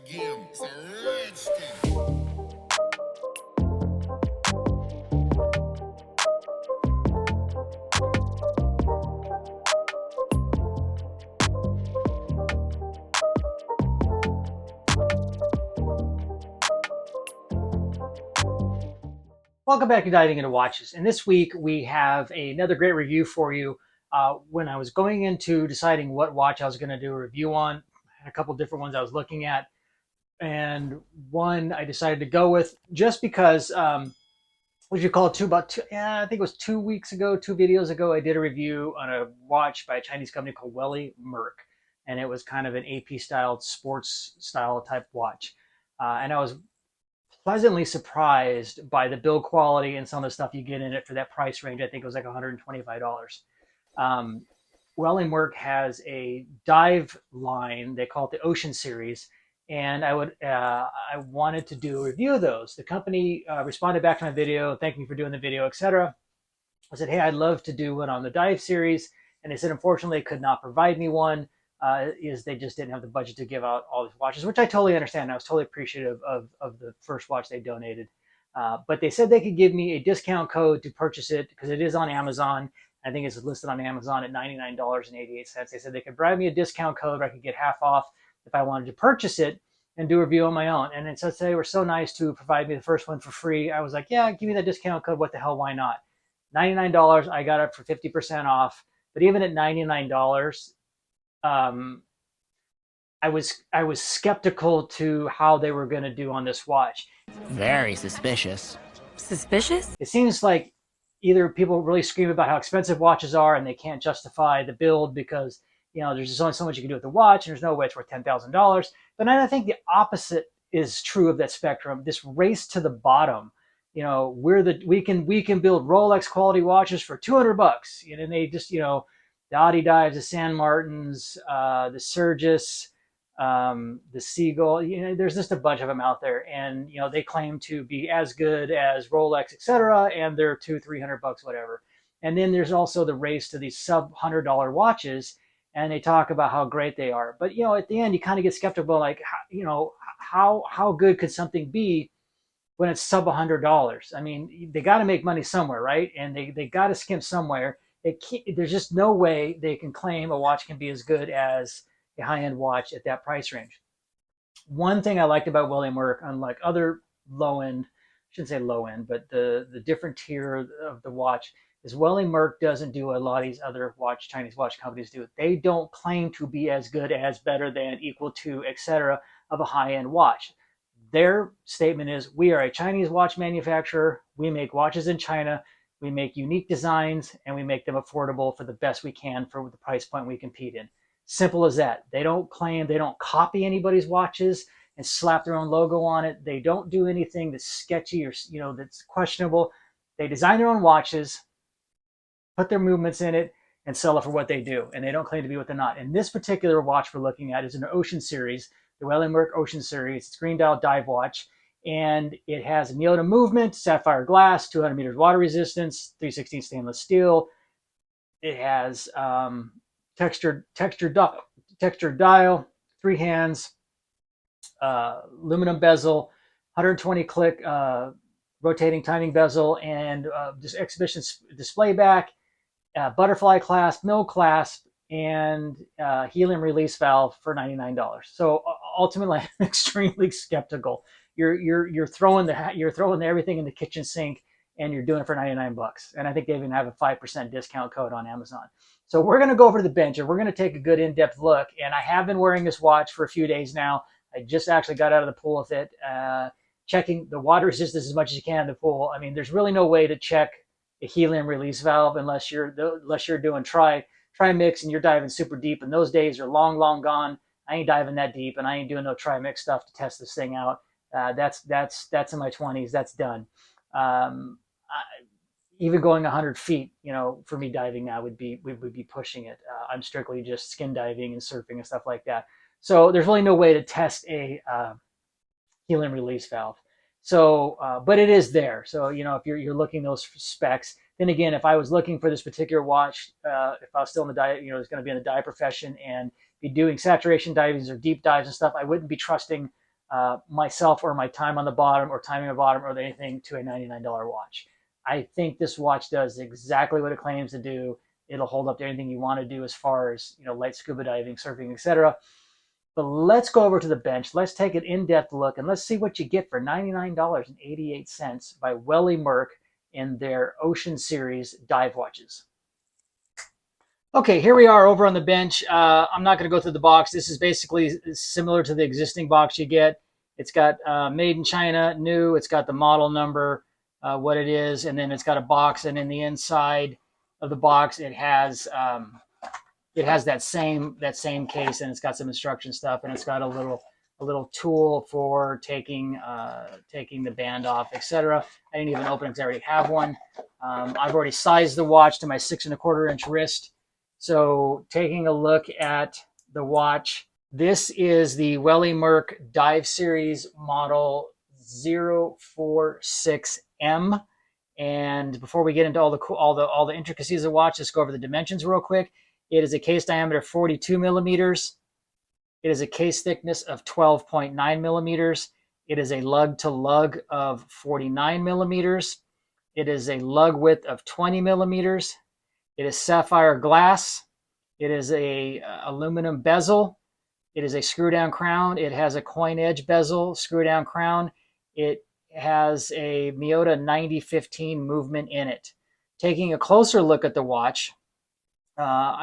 again. It's a redskin. Welcome back to Diving into Watches. And this week we have another great review for you. When I was going into deciding what watch I was going to do a review on, I had a couple different ones I was looking at. And one I decided to go with just because, what you call it, I think it was 2 weeks ago, 2 videos ago, I did a review on a watch by a Chinese company called Welly Merck. And it was kind of an AP styled sports style type watch. And I was pleasantly surprised by the build quality and some of the stuff you get in it for that price range. I think it was like $125. Um, Welly Merck has a dive line. They call it the Ocean Series, and I wanted to do a review of those. The company responded back to my video, thanking me for doing the video, etc. I said, hey, I'd love to do one on the dive series, and they said unfortunately they could not provide me one. Is they just didn't have the budget to give out all these watches, which I totally understand. I was totally appreciative of the first watch they donated. But they said they could give me a discount code to purchase it because it is on Amazon. I think it's listed on Amazon at $99.88. They said they could provide me a discount code where I could get half off if I wanted to purchase it and do a review on my own. And since they were so nice to provide me the first one for free, I was like, yeah, give me that discount code. What the hell? Why not? $99. I got it for 50% off. But even at $99, um, I was skeptical to how they were going to do on this watch. Very suspicious. Suspicious? It seems like either people really scream about how expensive watches are and they can't justify the build because there's just only so much you can do with the watch and there's no way it's worth $10,000. But I think the opposite is true of that spectrum. This race to the bottom. We can build Rolex quality watches for $200, and they just the Audi dives, the San Martins, the Surgis, the Seagull. There's just a bunch of them out there, and they claim to be as good as Rolex, etc. And they're $200-300, whatever. And then there's also the race to these sub $100 watches, and they talk about how great they are. But at the end, you kind of get skeptical, like how good could something be when it's sub $100? I mean, they got to make money somewhere, right? And they got to skimp somewhere. There's just no way they can claim a watch can be as good as a high-end watch at that price range. One thing I liked about Welly Merck, unlike other low-end, I shouldn't say low-end, but the different tier of the watch, is Welly Merck doesn't do a lot of these other Chinese watch companies do. They don't claim to be as good as, better than, equal to, etc. of a high-end watch. Their statement is, we are a Chinese watch manufacturer. We make watches in China. We make unique designs, and we make them affordable for the best we can for the price point we compete in. Simple as that. They don't copy anybody's watches and slap their own logo on it. They don't do anything that's sketchy or that's questionable. They design their own watches, put their movements in it, and sell it for what they do. And they don't claim to be what they're not. And this particular watch we're looking at is an Ocean Series, the Welly Merck Ocean Series. It's a green dial dive watch. And it has a Neota movement, sapphire glass, 200 meters water resistance, 316 stainless steel. It has textured dial, 3 hands, aluminum bezel, 120 click rotating timing bezel, and this exhibition display back, butterfly clasp, no clasp, and helium release valve for $99. So ultimately, I'm extremely skeptical. You're throwing everything in the kitchen sink, and you're doing it for $99. And I think they even have a 5% discount code on Amazon. So we're going to go over to the bench and we're going to take a good in-depth look. And I have been wearing this watch for a few days now. I just actually got out of the pool with it, checking the water resistance as much as you can in the pool. I mean, there's really no way to check a helium release valve unless you're doing tri mix and you're diving super deep. And those days are long, long gone. I ain't diving that deep, and I ain't doing no tri mix stuff to test this thing out. That's in my 20s. That's done. Even going 100 feet, for me diving now would be pushing it. I'm strictly just skin diving and surfing and stuff like that. So there's really no way to test a helium release valve. So, but it is there. So if you're looking those specs, then again, if I was looking for this particular watch, if I was still in the dive, it's going to be in the dive profession and be doing saturation divings or deep dives and stuff, I wouldn't be trusting myself or my time on the bottom or timing on the bottom or anything to a $99 watch. I think this watch does exactly what it claims to do. It'll hold up to anything you want to do as far as, you know, light scuba diving, surfing, etc. But let's go over to the bench. Let's take an in-depth look and let's see what you get for $99.88 by Welly Merck in their Ocean Series dive watches. Okay, here we are over on the bench. I'm not going to go through the box. This is basically similar to the existing box you get. It's got made in China, new. It's got the model number, what it is, and then it's got a box. And in the inside of the box, it has that same case, and it's got some instruction stuff, and it's got a little tool for taking the band off, etc. I didn't even open it because I already have one. I've already sized the watch to my 6¼ inch wrist. So taking a look at the watch, this is the Welly Merck Dive Series model 046M. And before we get into all the intricacies of the watch, let's go over the dimensions real quick. It is a case diameter of 42 millimeters. It is a case thickness of 12.9 millimeters. It is a lug to lug of 49 millimeters. It is a lug width of 20 millimeters. It is sapphire glass. It is a aluminum bezel. It is a screw down crown. It has a coin edge bezel, screw down crown. It has a Miyota 9015 movement in it. Taking a closer look at the watch,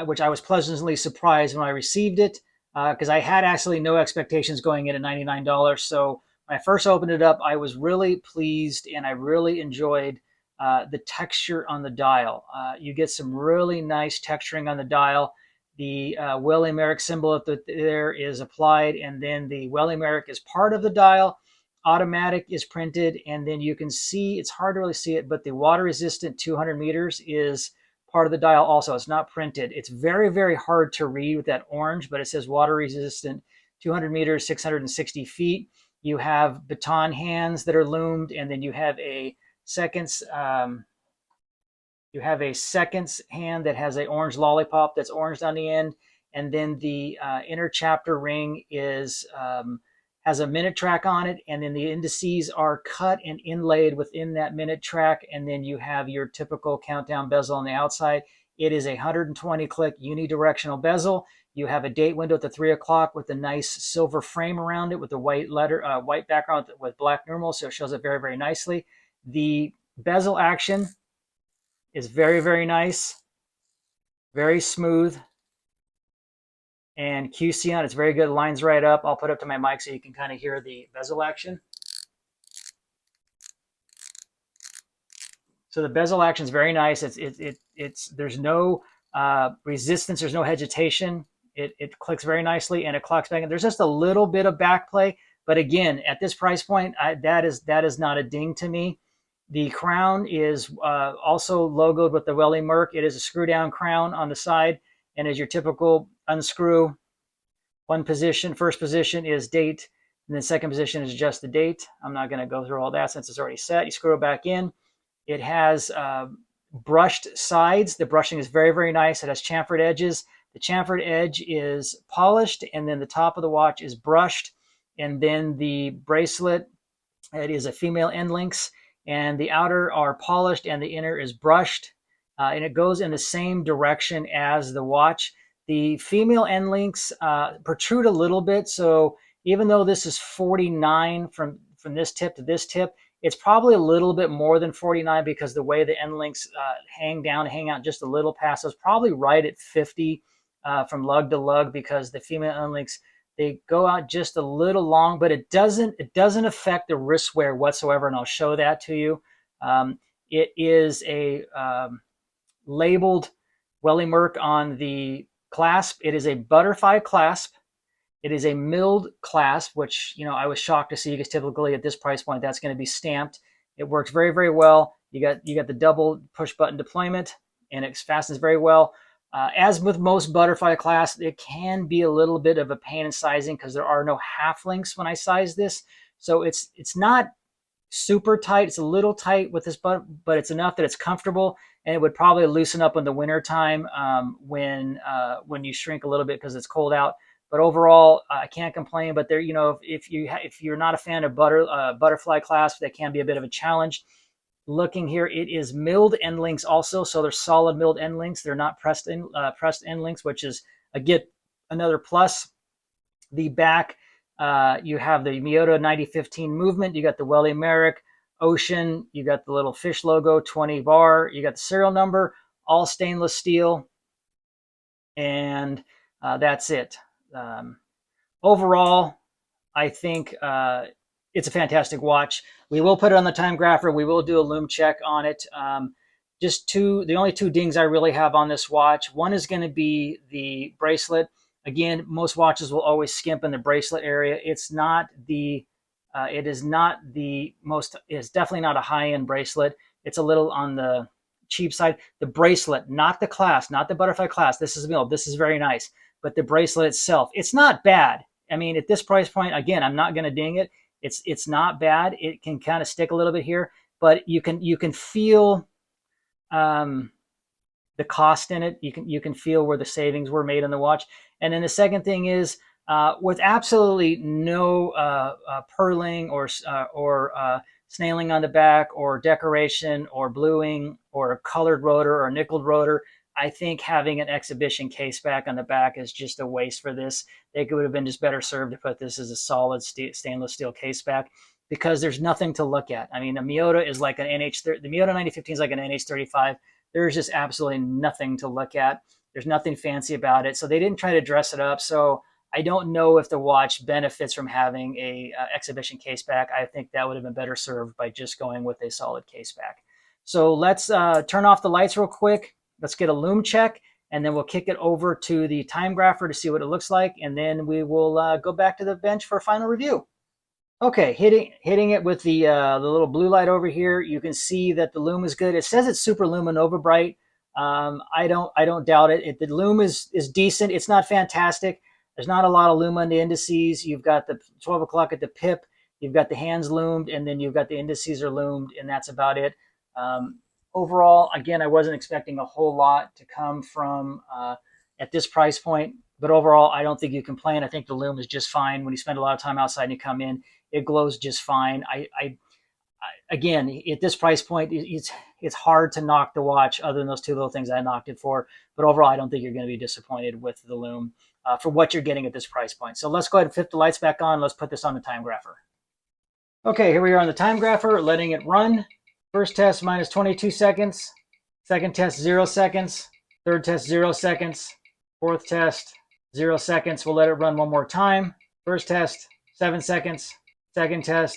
which I was pleasantly surprised when I received it, because I had actually no expectations going in at $99. So when I first opened it up, I was really pleased and I really enjoyed the texture on the dial. You get some really nice texturing on the dial. The Welly Merck symbol there is applied, and then the Welly Merck is part of the dial. Automatic is printed, and then you can see, it's hard to really see it, but the water resistant 200 meters is part of the dial also. It's not printed. It's very, very hard to read with that orange, but it says water resistant 200 meters, 660 feet. You have baton hands that are loomed, and then you have a seconds hand that has an orange lollipop that's orange on the end, and then the inner chapter ring is has a minute track on it, and then the indices are cut and inlaid within that minute track, and then you have your typical countdown bezel on the outside. It is a 120 click unidirectional bezel. You have a date window at the 3 o'clock with a nice silver frame around it with the white background with black numerals, so it shows it very, very nicely. The bezel action is very, very nice, very smooth, and QC on it's very good. Lines right up. I'll put it up to my mic so you can kind of hear the bezel action. So the bezel action is very nice. It's there's no resistance, there's no hesitation. It clicks very nicely and it clocks back. And there's just a little bit of back play, but again, at this price point, that is not a ding to me. The crown is also logoed with the Welly Merck. It is a screw down crown on the side, and as your typical unscrew, first position is date, and then second position is just the date. I'm not going to go through all that since it's already set. You screw it back in. It has brushed sides. The brushing is very, very nice. It has chamfered edges. The chamfered edge is polished, and then the top of the watch is brushed, and then the bracelet, it is a female end links, and the outer are polished and the inner is brushed, and it goes in the same direction as the watch. The female end links protrude a little bit, so even though this is 49 from this tip to this tip, it's probably a little bit more than 49 because the way the end links hang out just a little past. So it's probably right at 50 from lug to lug, because the female end links, they go out just a little long, but it doesn't affect the wrist wear whatsoever, and I'll show that to you. It is a labeled Welly Merck on the clasp. It is a butterfly clasp. It is a milled clasp, which I was shocked to see, because typically at this price point that's going to be stamped. It works very, very well. You got the double push button deployment, and it fastens very well. As with most butterfly clasps, it can be a little bit of a pain in sizing because there are no half links when I size this. So it's not super tight. It's a little tight with this but it's enough that it's comfortable, and it would probably loosen up in the winter time when you shrink a little bit because it's cold out. But overall, I can't complain. But there, you know, if you're not a fan of butterfly clasp, that can be a bit of a challenge. Looking here, it is milled end links also, so they're solid milled end links. They're not pressed end links, which is another plus. The back, you have the Miyota 9015 movement. You got the Welly Merck Ocean. You got the little fish logo, 20 bar. You got the serial number, all stainless steel, and that's it. Overall, I think it's a fantastic watch. We will put it on the Timegrapher. We will do a Lume check on it. The only two dings I really have on this watch. One is going to be the bracelet. Again, most watches will always skimp in the bracelet area. It's definitely not a high-end bracelet. It's a little on the cheap side. The bracelet, not the clasp, not the butterfly clasp. This is very nice. But the bracelet itself, it's not bad. I mean, at this price point, again, I'm not going to ding it. It's not bad. It can kind of stick a little bit here, but you can feel the cost in it. You can feel where the savings were made on the watch. And then the second thing is with absolutely no purling or snailing on the back or decoration or bluing or a colored rotor or a nickeled rotor. I think having an exhibition case back on the back is just a waste for this. They would have been just better served to put this as a solid stainless steel case back because there's nothing to look at. I mean, a Miyota is like an NH30. The Miyota 9015 is like an NH35. There's just absolutely nothing to look at. There's nothing fancy about it. So they didn't try to dress it up. So I don't know if the watch benefits from having a exhibition case back. I think that would have been better served by just going with a solid case back. So let's turn off the lights real quick. Let's get a Lume check, and then we'll kick it over to the Timegrapher to see what it looks like, and then we will go back to the bench for a final review. Okay, hitting it with the little blue light over here, you can see that the Lume is good. It says it's super luminova bright. I don't doubt it. The Lume is decent. It's not fantastic. There's not a lot of Lume on the indices. You've got the 12 o'clock at the pip. You've got the hands loomed, and then you've got the indices are loomed, and that's about it. Overall, again, I wasn't expecting a whole lot to come from at this price point, but overall, I don't think you complain. I think the Lume is just fine. When you spend a lot of time outside and you come in, it glows just fine. Again, at this price point, it's hard to knock the watch other than those two little things I knocked it for. But overall, I don't think you're going to be disappointed with the Lume for what you're getting at this price point. So let's go ahead and flip the lights back on. Let's put this on the Timegrapher. Okay, here we are on the Timegrapher, letting it run. First test minus 22 seconds. Second test, 0 seconds. Third test, 0 seconds. Fourth test, 0 seconds. We'll let it run one more time. First test, 7 seconds. Second test,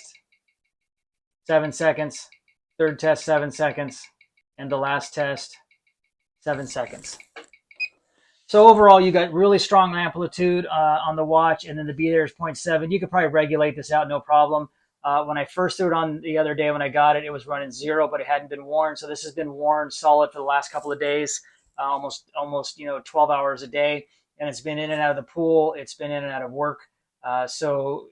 7 seconds. Third test, 7 seconds. And the last test, 7 seconds. So overall, you got really strong amplitude on the watch, and then the B there is 0.7. You could probably regulate this out, no problem. When I first threw it on the other day when I got it, it was running 0, but it hadn't been worn. So this has been worn solid for the last couple of days, almost 12 hours a day. And it's been in and out of the pool. It's been in and out of work. So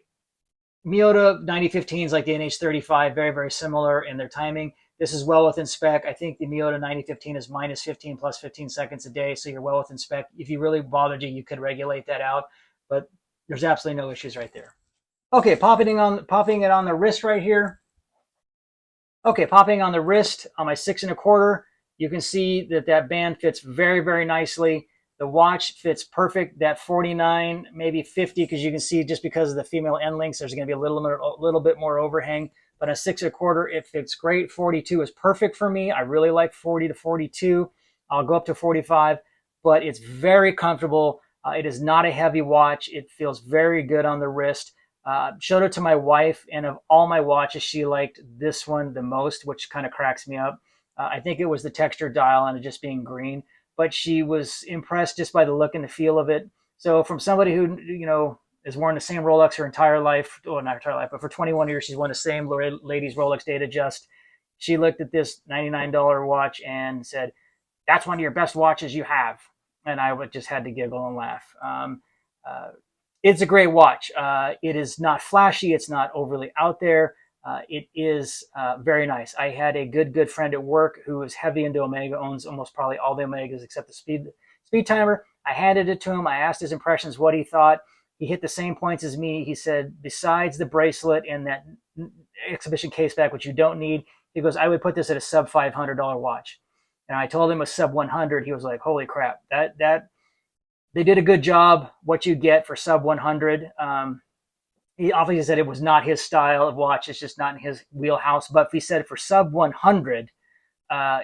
Miyota 9015 is like the NH35, very, very similar in their timing. This is well within spec. I think the Miyota 9015 is minus 15 plus 15 seconds a day. So you're well within spec. If you really bothered you, you could regulate that out, but there's absolutely no issues right there. Okay, popping it on the wrist right here. Okay, popping on the wrist on my 6 1/4. You can see that band fits very, very nicely. The watch fits perfect. That 49, maybe 50, because you can see just because of the female end links, there's going to be a little bit more overhang. But a 6 1/4, it fits great. 42 is perfect for me. I really like 40 to 42. I'll go up to 45, but it's very comfortable. It is not a heavy watch. It feels very good on the wrist. Showed it to my wife, and of all my watches, she liked this one the most, which kind of cracks me up. I think it was the texture dial and it just being green, but she was impressed just by the look and the feel of it. So from somebody who, has worn the same Rolex her entire life, well, not her entire life, but for 21 years, she's worn the same ladies Rolex Datadust. She looked at this $99 watch and said, "That's one of your best watches you have." And I just had to giggle and laugh. It's a great watch. It is not flashy. It's not overly out there. It is very nice. I had a good friend at work who is heavy into Omega, owns almost probably all the Omegas except the speed timer. I handed it to him. I asked his impressions, what he thought. He hit the same points as me. He said, besides the bracelet and that exhibition case back, which you don't need, he goes, I would put this at a sub $500 watch. And I told him a sub 100. He was like, holy crap, that they did a good job. What you get for sub 100. He obviously said it was not his style of watch. It's just not in his wheelhouse. But he said for sub 100,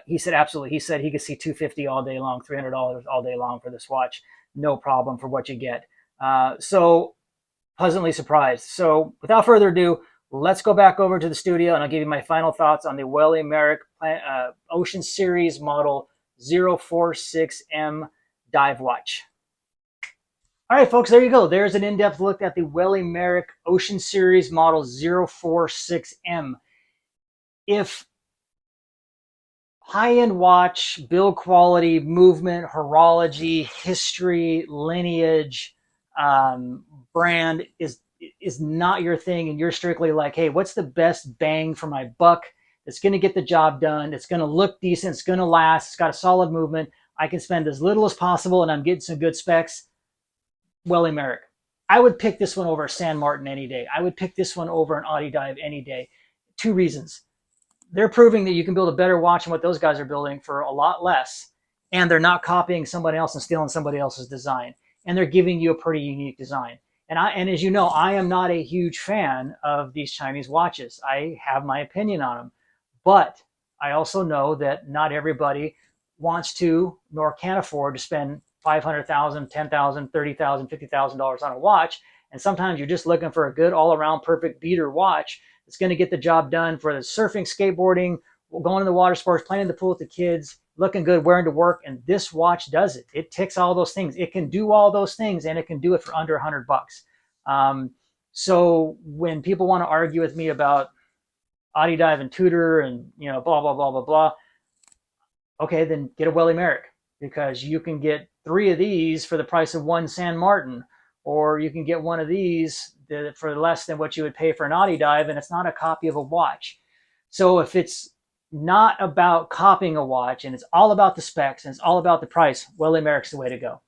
he said absolutely. He said he could see 250 all day long, $300 all day long for this watch. No problem for what you get. So pleasantly surprised. So without further ado, let's go back over to the studio and I'll give you my final thoughts on the Welly Merck Ocean Series model 046M dive watch. All right, folks, there you go. There's an in-depth look at the Welly Merck Ocean Series model 046M. If high-end watch, build quality, movement, horology, history, lineage, brand is not your thing, and you're strictly like, hey, what's the best bang for my buck? It's going to get the job done. It's going to look decent. It's going to last. It's got a solid movement. I can spend as little as possible, and I'm getting some good specs. Welly Merck. I would pick this one over a San Martin any day. I would pick this one over an Audi Dive any day. 2 reasons. They're proving that you can build a better watch than what those guys are building for a lot less, and they're not copying somebody else and stealing somebody else's design, and they're giving you a pretty unique design. And as you know, I am not a huge fan of these Chinese watches. I have my opinion on them, but I also know that not everybody wants to nor can afford to spend $500,000, $10,000, $30,000, $50,000 on a watch. And sometimes you're just looking for a good all-around perfect beater watch that's going to get the job done for the surfing, skateboarding, going to the water sports, playing in the pool with the kids, looking good, wearing to work. And this watch does it. It ticks all those things. It can do all those things, and it can do it for under $100. So when people want to argue with me about Audi Dive and Tudor and, blah, blah, blah, blah, blah, okay, then get a Welly Merck, because you can get 3 of these for the price of 1 San Martin, or you can get one of these for less than what you would pay for an Audi Dive, and it's not a copy of a watch. So if it's not about copying a watch and it's all about the specs and it's all about the price, Welly Merck's the way to go.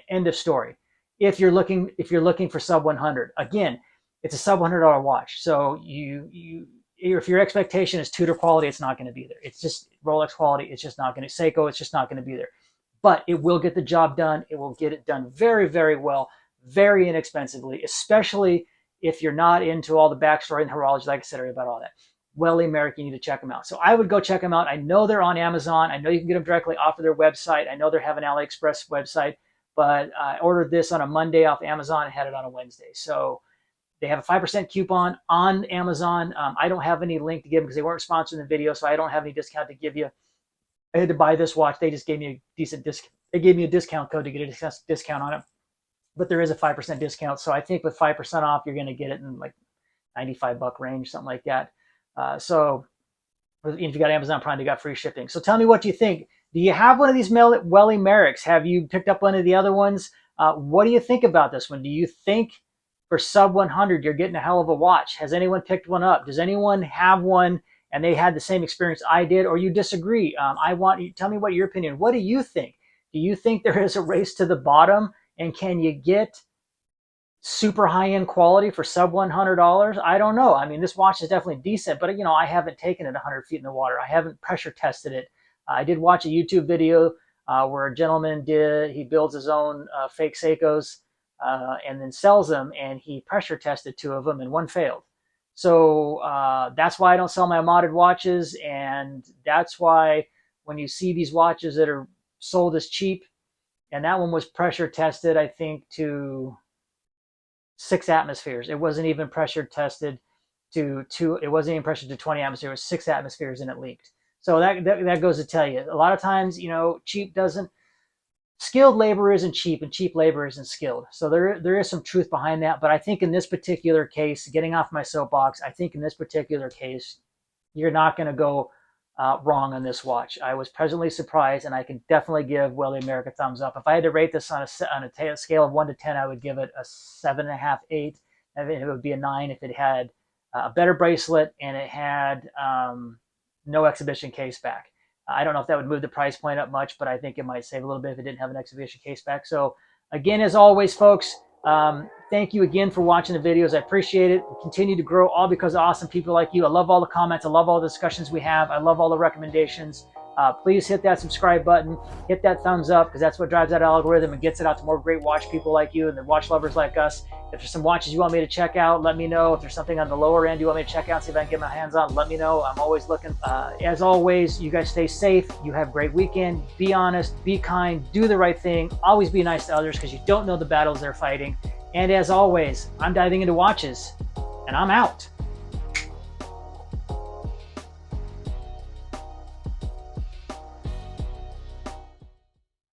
End of story. If you're looking for sub 100, again, it's a sub $100 watch. So if your expectation is Tudor quality, it's not going to be there. It's just Rolex quality. It's just not going to. Seiko, it's just not going to be there. But it will get the job done. It will get it done very, very well, very inexpensively, especially if you're not into all the backstory and horology, like I said earlier about all that. Welly Merck, you need to check them out. So I would go check them out. I know they're on Amazon. I know you can get them directly off of their website. I know they have an AliExpress website, but I ordered this on a Monday off Amazon and had it on a Wednesday. So they have a 5% coupon on Amazon. I don't have any link to give them because they weren't sponsoring the video, so I don't have any discount to give you. I had to buy this watch. They just gave me a decent discount. They gave me a discount code to get a discount on it. But there is a 5% discount. So I think with 5% off, you're going to get it in like $95 range, something like that. So if you got Amazon Prime, you got free shipping. So tell me what you think. Do you have one of these Welly Mercks? Have you picked up one of the other ones? What do you think about this one? Do you think for sub 100, you're getting a hell of a watch? Has anyone picked one up? Does anyone have one and they had the same experience I did, or you disagree? I want you, tell me what your opinion. What do you think? Do you think there is a race to the bottom, and can you get super high-end quality for sub $100? I don't know. I mean, this watch is definitely decent, but I haven't taken it 100 feet in the water. I haven't pressure tested it. I did watch a YouTube video where a gentleman he builds his own fake Seikos and then sells them, and he pressure tested 2 of them and 1 failed. So that's why I don't sell my modded watches, and that's why when you see these watches that are sold as cheap, and that one was pressure tested, I think, to 6 atmospheres. It wasn't even pressure tested to 20 atmospheres. It was 6 atmospheres and it leaked. So that goes to tell you, a lot of times, skilled labor isn't cheap and cheap labor isn't skilled. So there is some truth behind that. But I think in this particular case, getting off my soapbox, I think in this particular case, you're not going to go wrong on this watch. I was pleasantly surprised, and I can definitely give Welly Merck a thumbs up. If I had to rate this on a scale of 1 to 10, I would give it a 7.5, 8. It would be a 9 if it had a better bracelet and it had no exhibition case back. I don't know if that would move the price point up much, but I think it might save a little bit if it didn't have an exhibition case back. So again, as always, folks, thank you again for watching the videos. I appreciate it. We continue to grow all because of awesome people like you. I love all the comments. I love all the discussions we have. I love all the recommendations. Please hit that subscribe button, hit that thumbs up, because that's what drives that algorithm and gets it out to more great watch people like you and the watch lovers like us. If there's some watches you want me to check out, let me know. If there's something on the lower end you want me to check out, see if I can get my hands on, let me know. I'm always looking. As always, you guys stay safe. You have a great weekend. Be honest, be kind, do the right thing. Always be nice to others because you don't know the battles they're fighting. And as always, I'm diving into watches, and I'm out.